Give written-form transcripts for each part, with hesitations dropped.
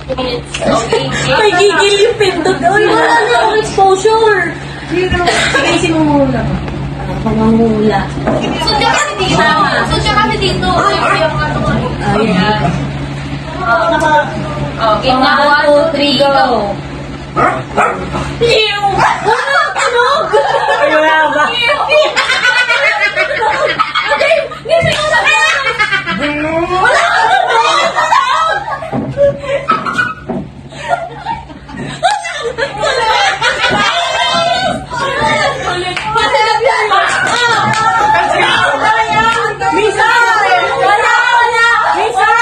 Okay. May gigil yung pindot. Uy, wala na akong exposure. Sige, sinumula ka. Pangangula. Sunod ka kasi dito. Sunod ka kasi dito. Ayan. Okay, na 1, 2, 3, go. Ew! Wala ang tunog! Ay, wala ba? Ew! Okay, gising ko sa wala ang tunog! Misa! Wala! Misa!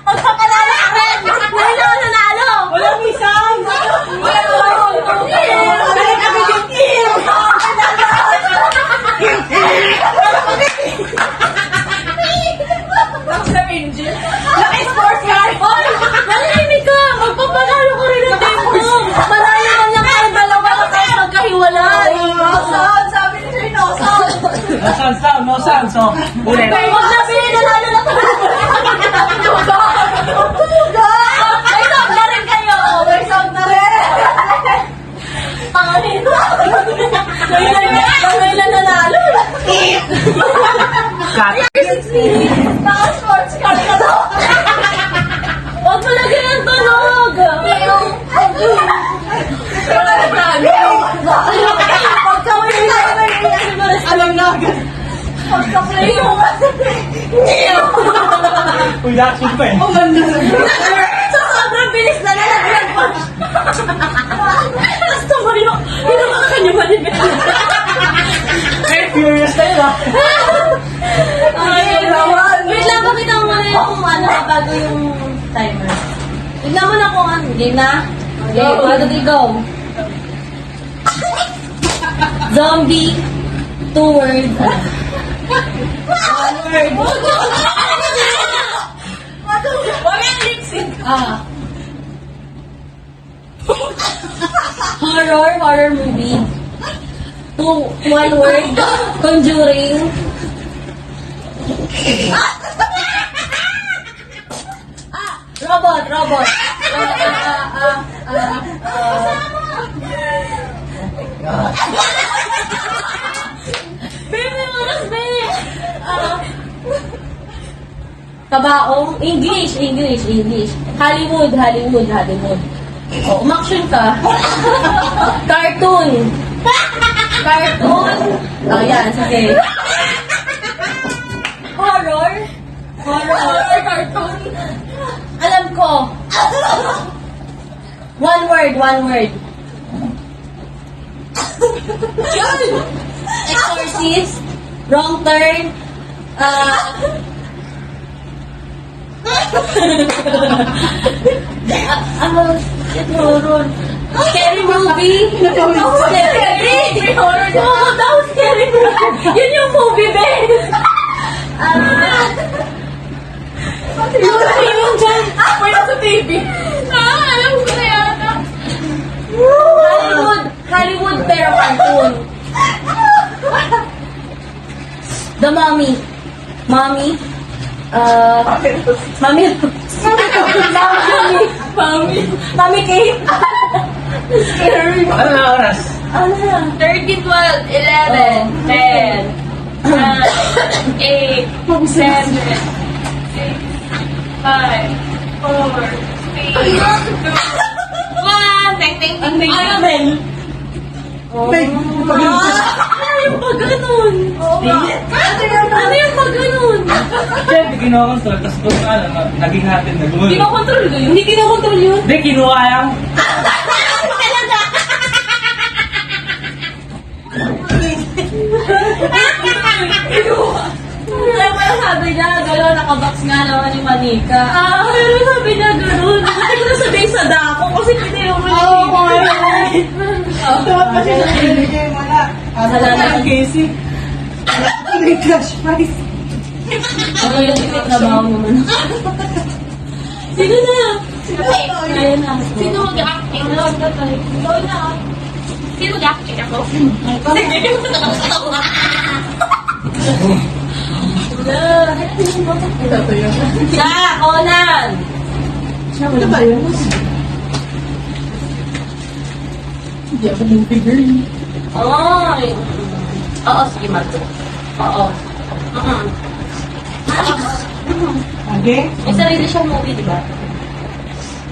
Magpapalala kami! Dahil ako nanalo! Wala misang! Wala dahil kami yung Laki sports guy! Oy! Nalilimi ka! Magpapanalo ko rin ang team mo! Manalo man lang kayo dalawa tapos magkahiwalay! Saan? Sabi ni Sir no, saan? No sound. So, ulit. Huwag na pinanalo na tayo! May sound na rin kayo! May sound na rin. Pangalit! Kailan nanalo? Cut. Baka sports car ka to! Huwag mo lagyan ng tunog! Alam na agad. Pagka-play mo Uy, action pa eh. Ang ganda na. sa sobrang bilis na nalagyan pa. Tapos tumayo. Ginawa ka kanya manibig. Ay, furious na yun ah. Wait lang, pakita mo muna yung kung ano bago yung timer. Tignan mo na kung ano. Game na? Okay, 1, 2, 3, go. Zombie. 2 words. 1 word. Wag yung lip sync. Horror movie. 1 word. Conjuring. Robot. Baby, oras, baby. Kabaong. English. Hollywood. Oh, umaksyon ka. Cartoon. Oh, yan. Sige. Horror. Cartoon. Alam ko. 1 word. Exorcist. Wrong turn. Horror. Scary movie. Scary horror. Oo, that was scary movie. Yun yung movie, babe. Yung dyan. May nasa TV. Alam ko na yata. Hollywood pero cartoon. The Mommy. Mommy Kate. Scary. Ano na oras? Ano na? 13, 12, 11, 10, 9, 8, 7, 6, 5, 4, 3, 2, 1. Ting. Annabelle. Ano yung pag-ganon? Ano yung pag-ganon? Siyempre, kinokontrol. Tapos kung ano, naging natin na gumulong. Kinokontrol ko yun? Hindi kinokontrol yun? Hindi, kinuha yung... Kaya pala sabi niya, gano'n, nakabox nga naman yung manika. Pero sabi niya gano'n. Hindi ko nasabihin sa dako kasi pinilo mo yung Dapat kasi sa binigay mo na. Wala na. Casey. May cash prize. Ako yung trabaho naman. Sino na? Ayun na. Sino mag-acting? Ikaw na. Sino mag-acting ako? Sige, Ito yun. Siya, Conan! Ano ba yun? Hindi ako movie girl. Ay! Oo, sige, Marco. Oo. Okay? May sarili siyang movie, di ba?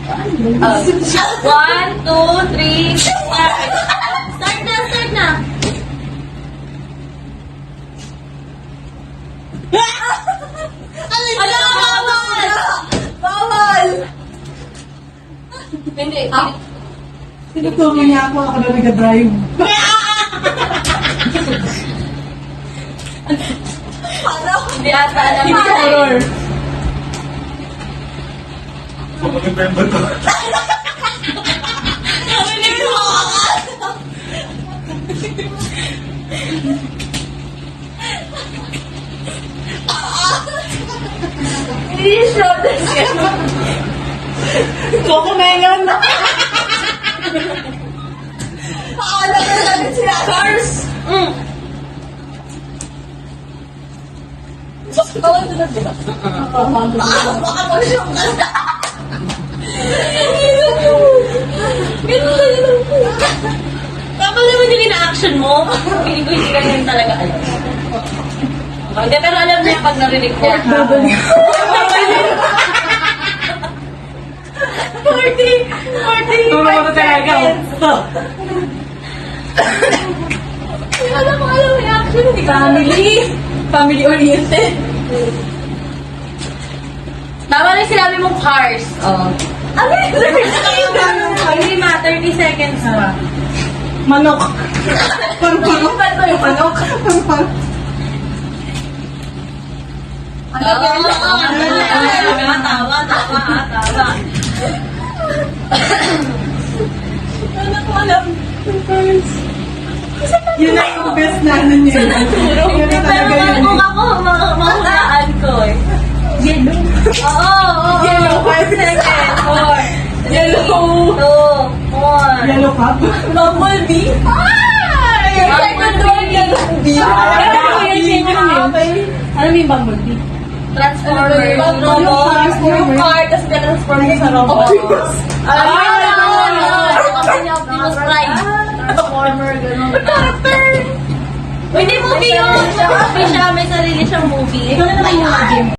1, 2, 3, start! Start na, start na! Ano, bawal! Bawal! Hindi. Tinuturo niya ako na nag-drive. Hindi ata alam Hindi ko. horror. Mag-remember ko. Hindi shoulders ka. Coco Melon! Alam na namin sila. Cars! Bawal na lang, diba? Baka mo siyang kanta. Ganun lang po. Tama naman yung ina-action mo. Feeling ko hindi ka rin talaga alam. Hindi, pero alam niya pag narinig ko. 40 Turo mo na talaga. Alam mo yung action. Family oriented. Tama na yung sinabi mong cars. Oh. Ano yun? Hindi ma, 30 seconds pa. Manok. Paru-paro. Yung manok. Paru-paro. Tama. Ano ko alam? Yun na yung best na ano niya. Yun na talaga Pero yun. kung ako, mahulaan ko eh. Yellow. Oo. Yellow. 5 seconds. 4. Yellow. 2. 1. Yellow cup. Bumblebee. Ay! Bumblebee. Ano yung bumblebee? Transformer. Yung car, tapos ka-transform sa robot. Optimus Prime. Transformer, gano'n. Hindi movie yun. Siya, may sarili siyang movie. Ikaw na naman yung game.